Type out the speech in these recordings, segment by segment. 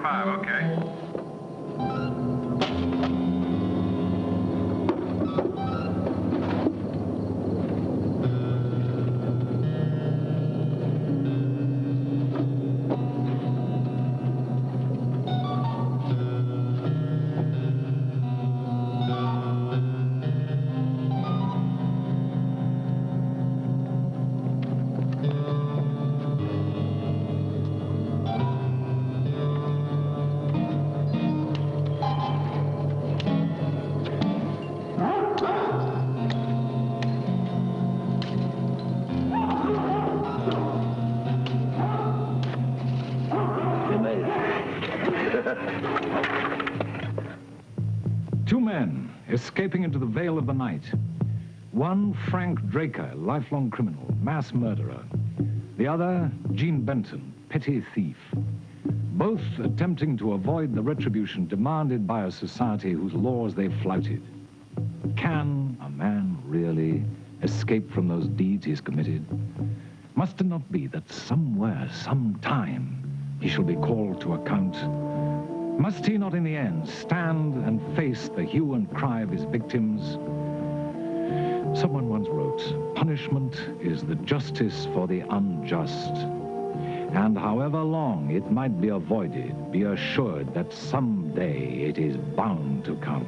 5, okay. Two men escaping into the veil of the night. One, Frank Draker, lifelong criminal, mass murderer. The other, Gene Benton, petty thief. Both attempting to avoid the retribution demanded by a society whose laws they flouted. Can a man really escape from those deeds he's committed? Must it not be that somewhere, sometime, he shall be called to account? Must he not in the end stand and face the hue and cry of his victims? Someone once wrote, punishment is the justice for the unjust. And however long it might be avoided, be assured that someday it is bound to come.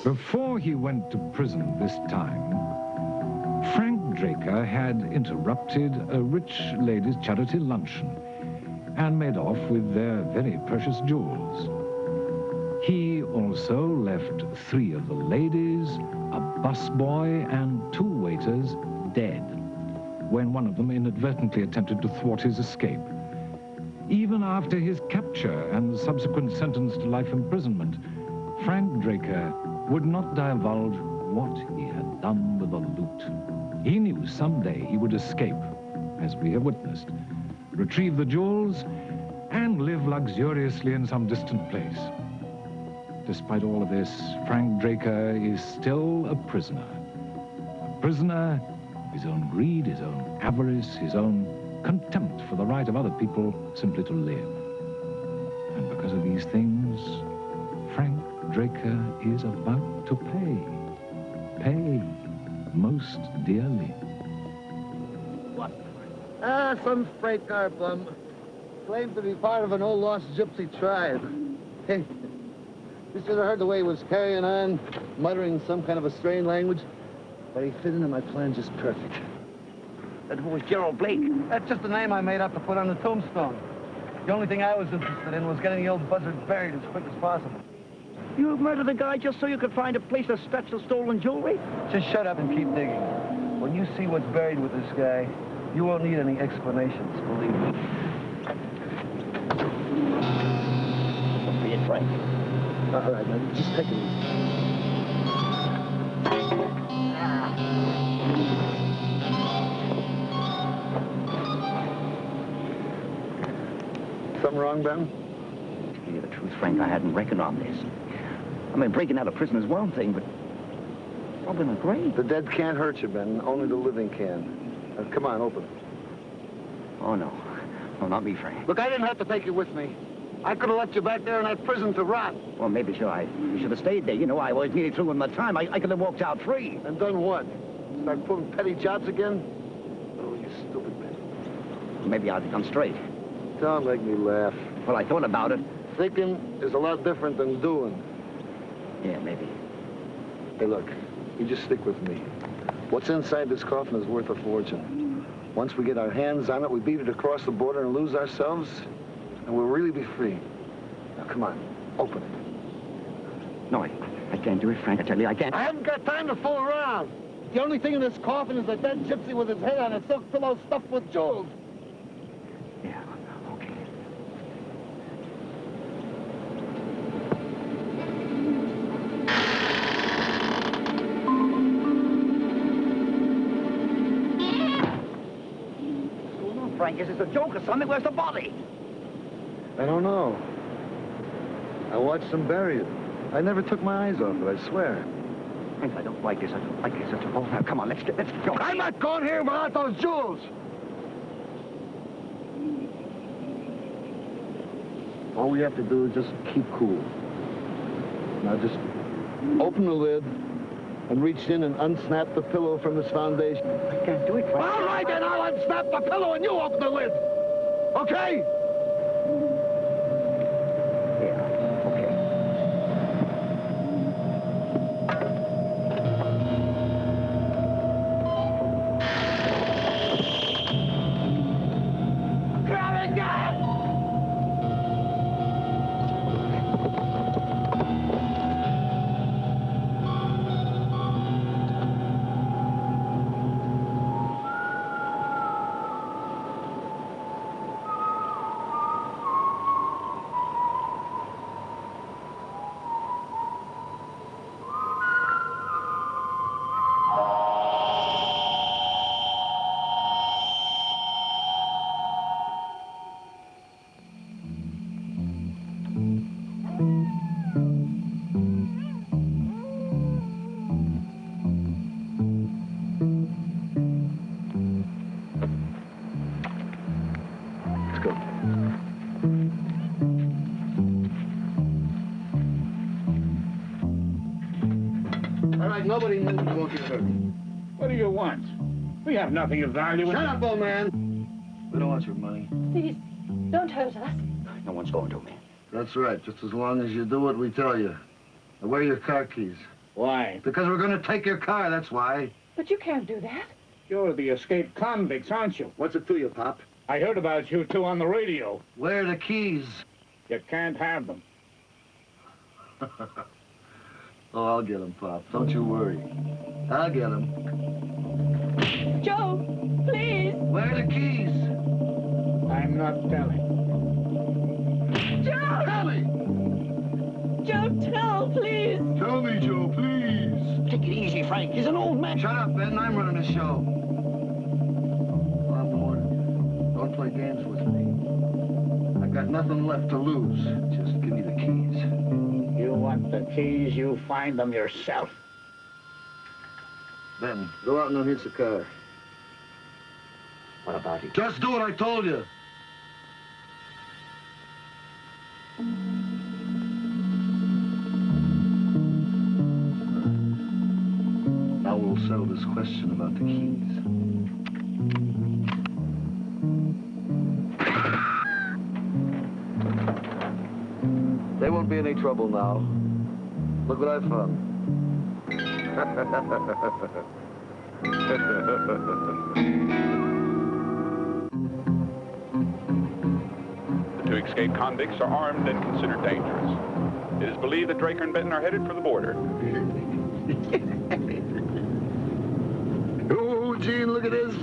Before he went to prison this time, Frank Draker had interrupted a rich lady's charity luncheon and made off with their very precious jewels. He also left 3 of the ladies, a busboy, and 2 waiters dead when one of them inadvertently attempted to thwart his escape. Even after his capture and subsequent sentence to life imprisonment, Frank Draker would not divulge what he had done with the loot. He knew someday he would escape, as we have witnessed, retrieve the jewels, and live luxuriously in some distant place. Despite all of this, Frank Draker is still a prisoner. A prisoner of his own greed, his own avarice, his own contempt for the right of other people simply to live. And because of these things, Frank Draker is about to pay most dearly. What? Some freight car bum. Claimed to be part of an old lost gypsy tribe. Hey, you should have heard the way he was carrying on, muttering some kind of a strange language. But he fit into my plan just perfect. And who was Gerald Blake? That's just a name I made up to put on the tombstone. The only thing I was interested in was getting the old buzzard buried as quick as possible. You murdered the guy just so you could find a place to fetch the stolen jewelry? Just shut up and keep digging. When you see what's buried with this guy, you won't need any explanations, believe me. Be it, Frank. All right, man, just take it easy. Something wrong, Ben? To tell you the truth, Frank, I hadn't reckoned on this. I mean, breaking out of prison is one thing, but robbing a grave? The dead can't hurt you, Ben. Only the living can. Come on, open it. Oh, no. No, not me, Frank. Look, I didn't have to take you with me. I could have left you back there in that prison to rot. Well, maybe you should have stayed there. You know, I was nearly through with my time. I could have walked out free. And done what? Start pulling petty jobs again? Oh, you stupid man. Maybe I'll come straight. Don't make me laugh. Well, I thought about it. Thinking is a lot different than doing. Yeah, maybe. Hey, look, you just stick with me. What's inside this coffin is worth a fortune. Once we get our hands on it, we beat it across the border and lose ourselves, and we'll really be free. Now, come on, open it. No, I can't do it, Frank. I tell you, I can't. I haven't got time to fool around. The only thing in this coffin is a dead gypsy with his head on a silk pillow stuffed with jewels. Yeah, okay. What's going on, Frank? Is this a joke or something? Where's the body? I don't know. I watched them bury it. I never took my eyes off it, I swear. Frank, I don't like this. I don't like this at all. Now, come on, let's go. I'm not going here without those jewels! All we have to do is just keep cool. Now just open the lid and reach in and unsnap the pillow from its foundation. I can't do it, Frank. All right, then I'll unsnap the pillow and you open the lid. Okay? Yeah, okay. Nobody moves, won't get hurt. What do you want? We have nothing of value. Shut up, old man. We don't want your money. Please, don't hurt us. No one's going to me. That's right, just as long as you do what we tell you. Now, where are your car keys? Why? Because we're going to take your car, that's why. But you can't do that. You're the escaped convicts, aren't you? What's it to you, Pop? I heard about you two on the radio. Where are the keys? You can't have them. Oh, I'll get them, Pop. Don't you worry. I'll get them. Joe, please. Where are the keys? I'm not telling. Joe! Tell me! Joe, tell, please. Tell me, Joe, please. Take it easy, Frank. He's an old man. Shut up, Ben. I'm running the show. Bob Morton, don't play games with me. I've got nothing left to lose. Just give me the keys. You want the keys, you find them yourself. Ben, go out and unhitch the car. What about it? Just do what I told you. Now we'll settle this question about the keys. They won't be any trouble now. Look what I found. The two escaped convicts are armed and considered dangerous. It is believed that Draker and Benton are headed for the border. Oh, Gene, look at this.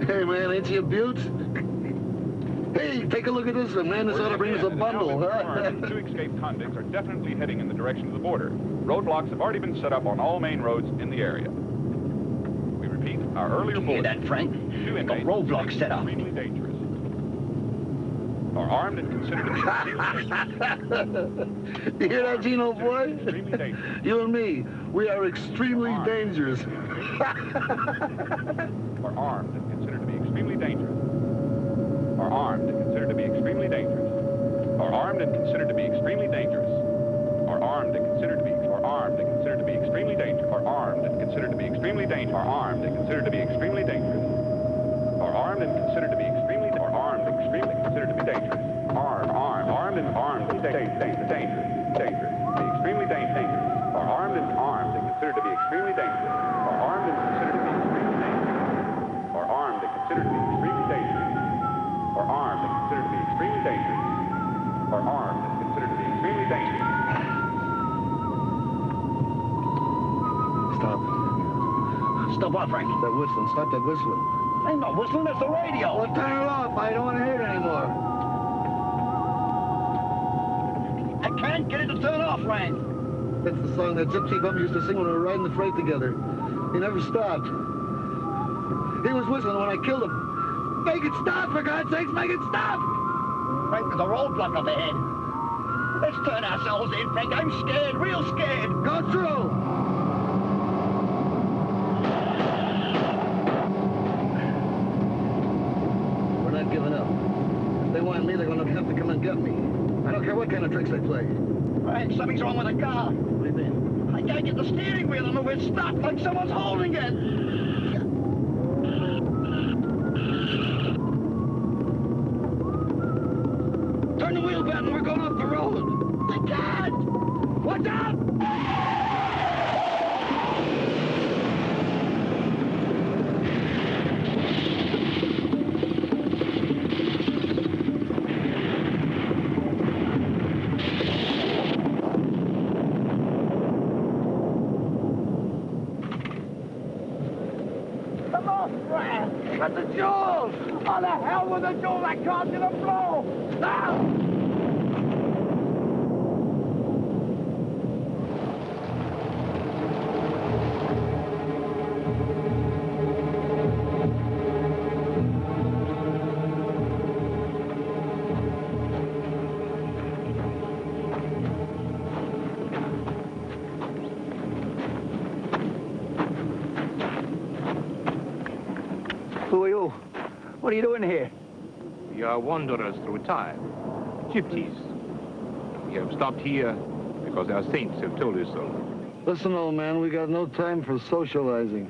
Hey, man, ain't you a beaut? Hey, take a look at this one, man. This ought to bring us a bundle, huh? The two escaped convicts are definitely heading in the direction of the border. Roadblocks have already been set up on all main roads in the area. We repeat, our earlier You hear bulletin. that, Frank? Two Got inmates roadblocks set up. extremely dangerous. Are armed and considered to be extremely dangerous. You hear that, Gene, old boy? Extremely dangerous. You and me, we are extremely dangerous. Are armed and considered to be extremely dangerous. Are armed and considered to be extremely dangerous. Are armed and considered to be extremely dangerous. Are armed and considered to be extremely dangerous. Are armed and considered to be extremely dangerous. Are armed and considered to be extremely dangerous. Are armed and considered to be extremely dangerous. Are armed and extremely considered to be dangerous. Armed and dangerous. Be extremely dangerous. Are armed and considered to be extremely dangerous. Are armed and considered to be extremely dangerous. Are armed and considered to be extremely dangerous. Are armed and considered to be extremely dangerous. Are armed and considered to be extremely dangerous. Stop. Stop what, Frank? That whistling. Stop that whistling. Ain't no whistling, that's the radio. Well, turn it off. I don't want to hear it anymore. I can't get it to turn off, Frank. That's the song that Gypsy bum used to sing when we were riding the freight together. He never stopped. He was whistling when I killed him. Make it stop, for God's sakes, make it stop! Frank, there's a roadblock up ahead. Let's turn ourselves in, Frank. I'm scared, real scared. Go through! We're not giving up. If they want me, they're going to have to come and get me. I don't care what kind of tricks they play. Frank, something's wrong with the car. What do you mean? I can't get the steering wheel on the way. It's stuck like someone's holding it. Turn the wheel button. We're going off the road. I can't. Watch out! But the jewels! Oh, the hell with the jewels! I caused you to blow! Stop! Who are you? What are you doing here? We are wanderers through time, gypsies. We have stopped here because our saints have told us so. Listen, old man, we got no time for socializing.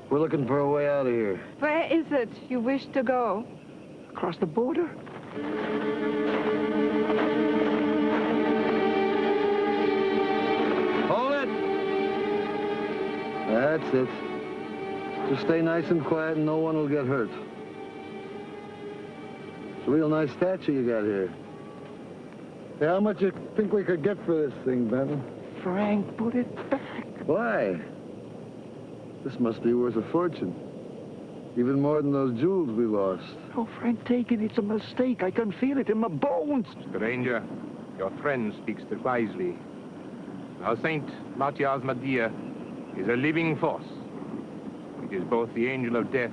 We're looking for a way out of here. Where is it you wish to go? Across the border? Hold it! That's it. Just stay nice and quiet and no one will get hurt. It's a real nice statue you got here. Hey, how much you think we could get for this thing, Benton? Frank, put it back. Why? This must be worth a fortune. Even more than those jewels we lost. Oh, Frank, take it. It's a mistake. I can feel it in my bones. Stranger, your friend speaks wisely. Our Saint Matthias Madia is a living force. It is both the angel of death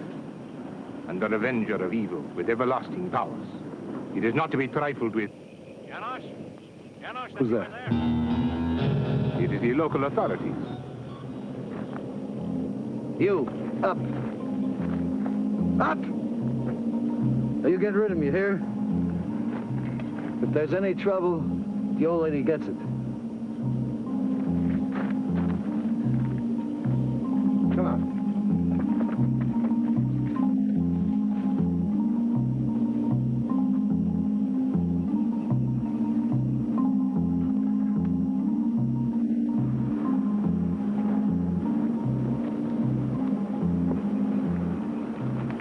and the revenger of evil with everlasting powers. It is not to be trifled with. Janos? Janos, Who's that? It is the local authorities. You, up. Up! Now you get rid of me, hear? If there's any trouble, the old lady gets it. Come on.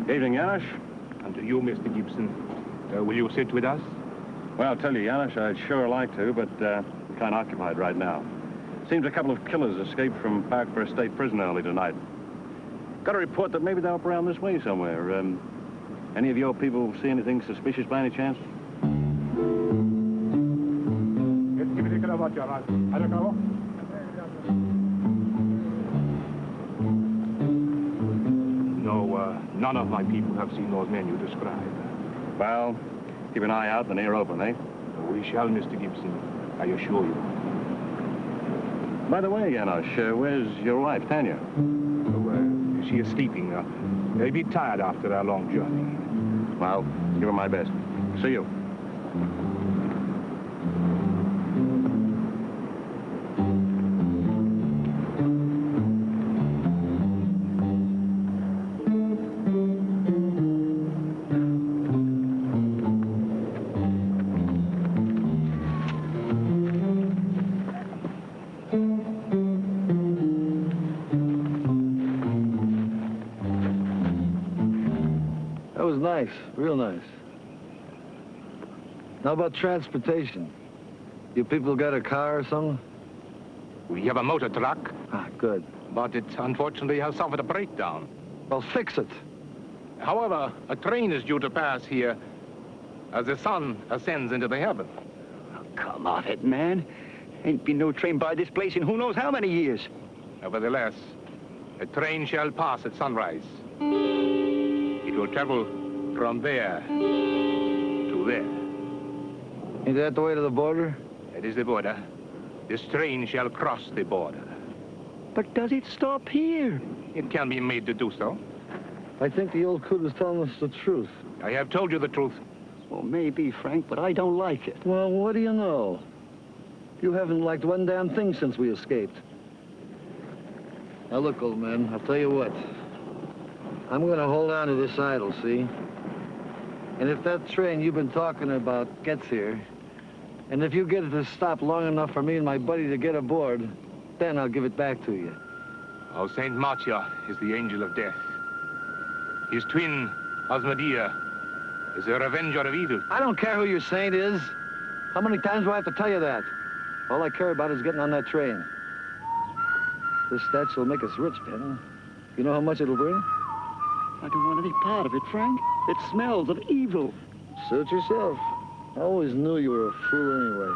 Evening, Janos. And to you, Mr. Gibson, will you sit with us? Well, I'll tell you, Janos, I'd sure like to, but I'm kind of occupied right now. Seems a couple of killers escaped from Parkborough State Prison early tonight. Got a report that maybe they're up around this way somewhere. Any of your people see anything suspicious by any chance? No, none of my people have seen those men you describe. Well, keep an eye out and an ear open, eh? We shall, Mr. Gibson, I assure you. By the way, Janos, where's your wife, Tanya? Oh, she is sleeping. A bit tired after our long journey. Well, give her my best. See you. Nice, real nice. How about transportation? You people got a car or something? We have a motor truck. Ah, good. but it unfortunately has suffered a breakdown. Well, fix it. However, a train is due to pass here as the sun ascends into the heaven. Come off it, man. Ain't been no train by this place in who knows how many years. Nevertheless, a train shall pass at sunrise. It will travel from there to there. Ain't that the way to the border? That is the border. This train shall cross the border. But does it stop here? It can be made to do so. I think the old coot is telling us the truth. I have told you the truth. Well, maybe, Frank, but I don't like it. Well, what do you know? You haven't liked one damn thing since we escaped. Now, look, old man, I'll tell you what. I'm gonna hold on to this idol, see? And if that train you've been talking about gets here, and if you get it to stop long enough for me and my buddy to get aboard, then I'll give it back to you. Oh, Saint Martia is the angel of death. His twin, Asmodea, is a revenger of evil. I don't care who your saint is. How many times do I have to tell you that? All I care about is getting on that train. This statue will make us rich, Ben. You know how much it'll bring? I don't want any part of it, Frank. It smells of evil. Suit yourself. I always knew you were a fool anyway.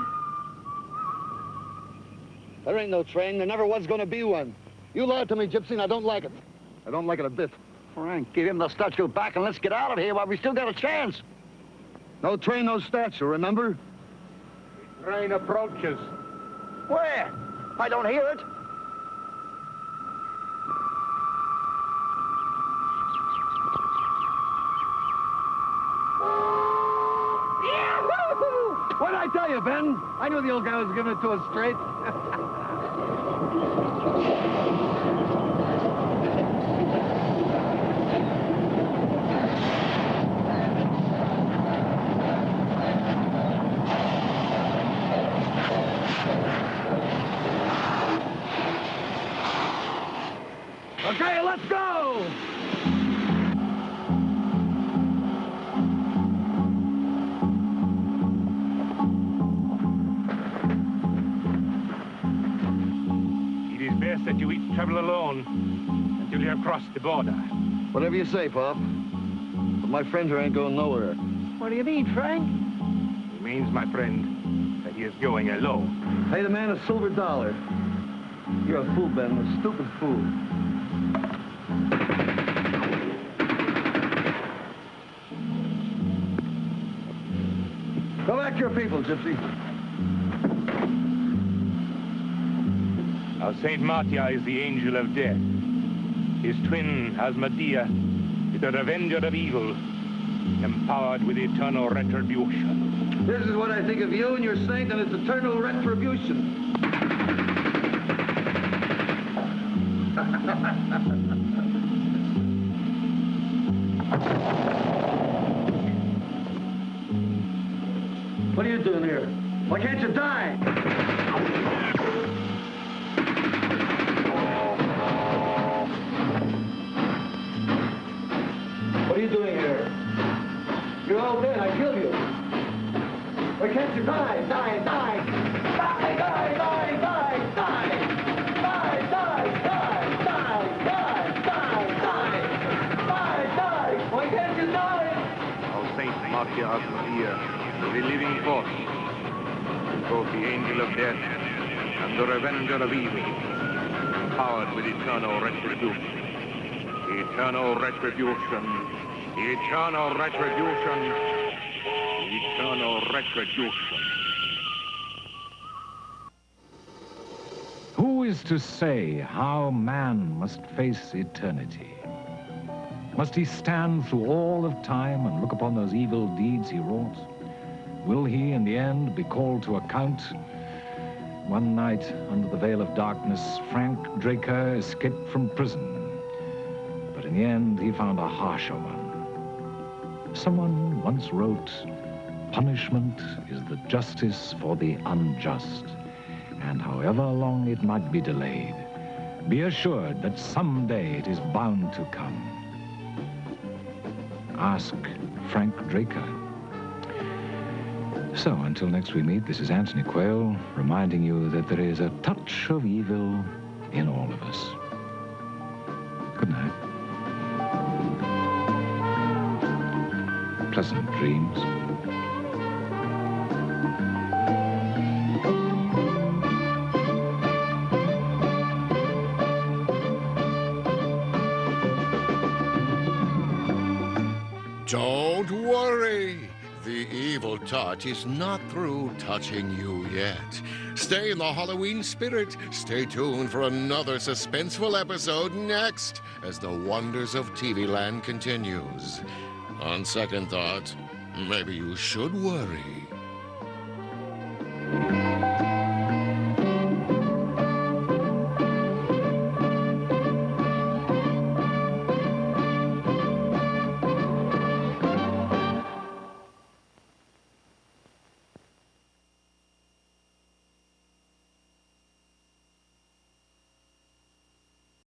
There ain't no train. There never was going to be one. You lied to me, Gypsy, and I don't like it. I don't like it a bit. Frank, give him the statue back and let's get out of here while we still got a chance. No train, no statue, remember? The train approaches. Where? I don't hear it. What did I tell you, Ben? I knew the old guy was giving it to us straight. Okay, let's go! It is best that you each travel alone until you have crossed the border. Whatever you say, Pop. But my friend here ain't going nowhere. What do you mean, Frank? It means, my friend, that he is going alone. Pay the man a silver dollar. You're a fool, Ben, a stupid fool. Go back to your people, Gypsy. Now, Saint Martia is the angel of death. His twin, Asmodea, is the revenger of evil, empowered with eternal retribution. This is what I think of you and your saint and its eternal retribution. What are you doing here? Why can't you die? What are you doing here? You're all dead. I killed you. Why can't you die? Die, die. Die, die, die, die, die. Die, die, die, die, die, die, die. Die, die. Why can't you die? Now, Saint Martia Asmodea, the living force, both the angel of death and the revenger of evil, empowered with eternal retribution. Eternal retribution. Eternal retribution. Eternal retribution. Who is to say how man must face eternity? Must he stand through all of time and look upon those evil deeds he wrought? Will he, in the end, be called to account? One night, under the veil of darkness, Frank Draker escaped from prison. But in the end, he found a harsher one. Someone once wrote, "Punishment is the justice for the unjust, and however long it might be delayed, be assured that someday it is bound to come." Ask Frank Draker. So, until next we meet, this is Anthony Quayle, reminding you that there is a touch of evil in all of us. pleasant dreams. Don't worry. The evil touch is not through touching you yet. Stay in the Halloween spirit. Stay tuned for another suspenseful episode next as the wonders of TV Land continues. On second thought, maybe you should worry.